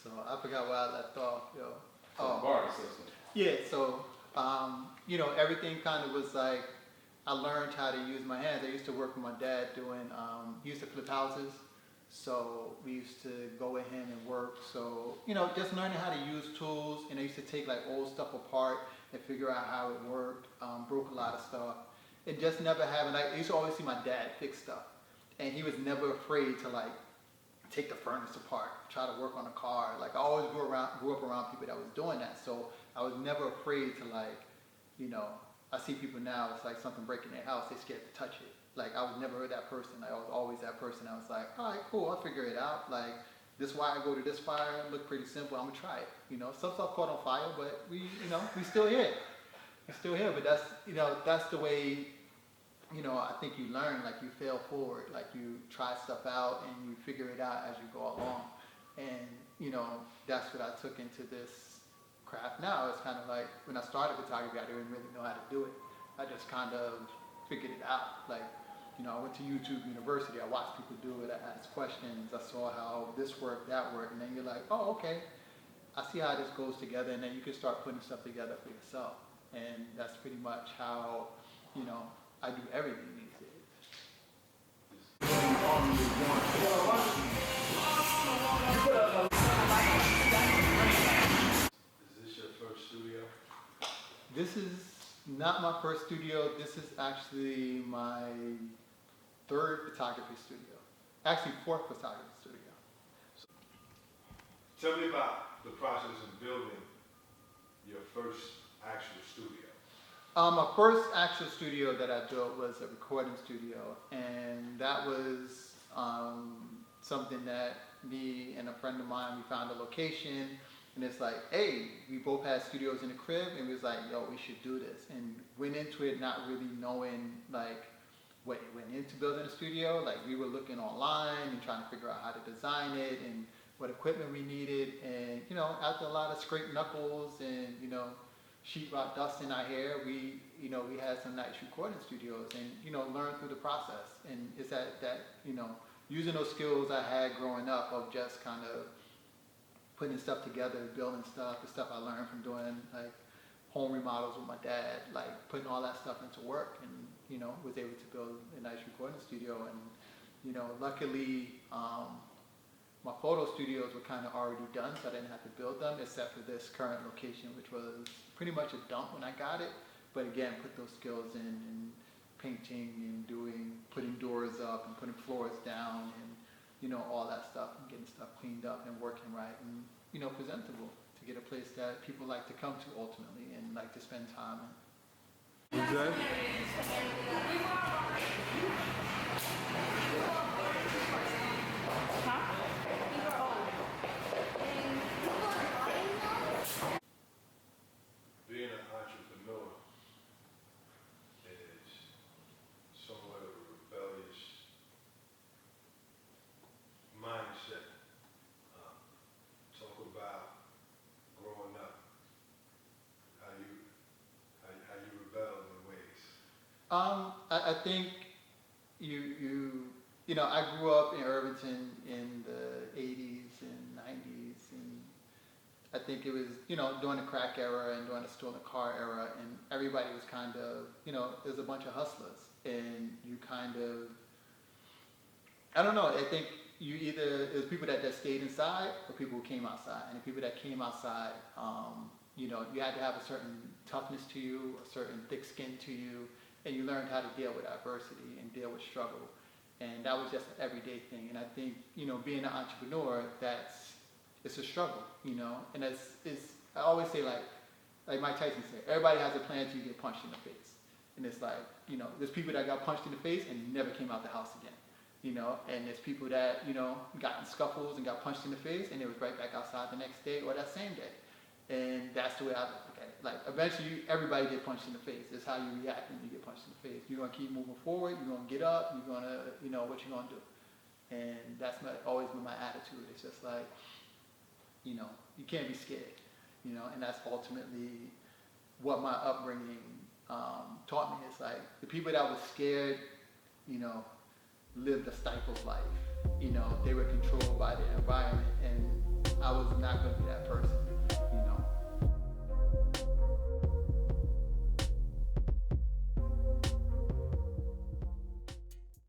So I forgot where I left off, yo. So barter system. Yeah, so, you know, everything kind of was like, I learned how to use my hands. I used to work with my dad doing, he used to flip houses. So we used to go with him and work. So, you know, just learning how to use tools. And I used to take like old stuff apart and figure out how it worked. Broke a lot of stuff. And just never having, like, I used to always see my dad fix stuff. And he was never afraid to like take the furnace apart, try to work on a car. Like I always grew up around people that was doing that. So I was never afraid to like, you know, I see people now, it's like something breaking their house, they scared to touch it. Like I was never that person. Like, I was always that person. I was like, all right, cool, I'll figure it out. Like this wire go to this fire, look pretty simple, I'm gonna try it. You know, some stuff caught on fire, but we still here. We're still here, but that's, you know, that's the way, you know, I think you learn, like you fail forward, like you try stuff out and you figure it out as you go along. And, you know, that's what I took into this craft now. It's kind of like, when I started photography, I didn't really know how to do it. I just kind of figured it out. Like, you know, I went to YouTube University, I watched people do it, I asked questions, I saw how this worked, that worked, and then you're like, oh, okay, I see how this goes together, and then you can start putting stuff together for yourself. And that's pretty much how, you know, I do everything these days. Is this your first studio? This is not my first studio. This is actually my third photography studio. Actually, fourth photography studio. Tell me about the process of building your first actual studio. My first actual studio that I built was a recording studio, and that was something that me and a friend of mine, we found a location, and it's like, hey, we both had studios in the crib, and we was like, yo, we should do this, and went into it not really knowing like what it went into building a studio. Like we were looking online and trying to figure out how to design it and what equipment we needed, and you know, after a lot of scraped knuckles and you know, sheetrock dust in our hair, we had some nice recording studios and, you know, learned through the process. And it's that, you know, using those skills I had growing up of just kind of putting stuff together, building stuff, the stuff I learned from doing like home remodels with my dad, like putting all that stuff into work, and, you know, was able to build a nice recording studio. And, you know, luckily, my photo studios were kind of already done, so I didn't have to build them, except for this current location, which was pretty much a dump when I got it. But again, put those skills in painting and putting doors up and putting floors down and, you know, all that stuff, and getting stuff cleaned up and working right and, you know, presentable to get a place that people like to come to ultimately and like to spend time in. Okay. Being an entrepreneur is somewhat of a rebellious mindset. Talk about growing up, how you rebel in ways. I think you know, I grew up in Irvington in the 80s and 90s, and I think it was, you know, during the crack era and during the stolen car era, and everybody was kind of, you know, there's a bunch of hustlers, and you kind of, I don't know, I think it was people that just stayed inside or people who came outside. And the people that came outside, you know, you had to have a certain toughness to you, a certain thick skin to you, and you learned how to deal with adversity and deal with struggle. And that was just an everyday thing. And I think, you know, being an entrepreneur, it's a struggle, you know. And I always say, like Mike Tyson said, everybody has a plan until you get punched in the face. And it's like, you know, there's people that got punched in the face and never came out the house again, you know. And there's people that, you know, got in scuffles and got punched in the face, and they was right back outside the next day or that same day. And that's the way I look at it. Like, eventually, everybody get punched in the face. It's how you react when you get punched in the face. You're going to keep moving forward. You're going to get up. You're going to, you know, what you're going to do. And that's always been my attitude. It's just like, you know, you can't be scared, you know. And that's ultimately what my upbringing taught me. It's like the people that were scared, you know, lived a stifled life. You know, they were controlled by their environment. And I was not going to be that person.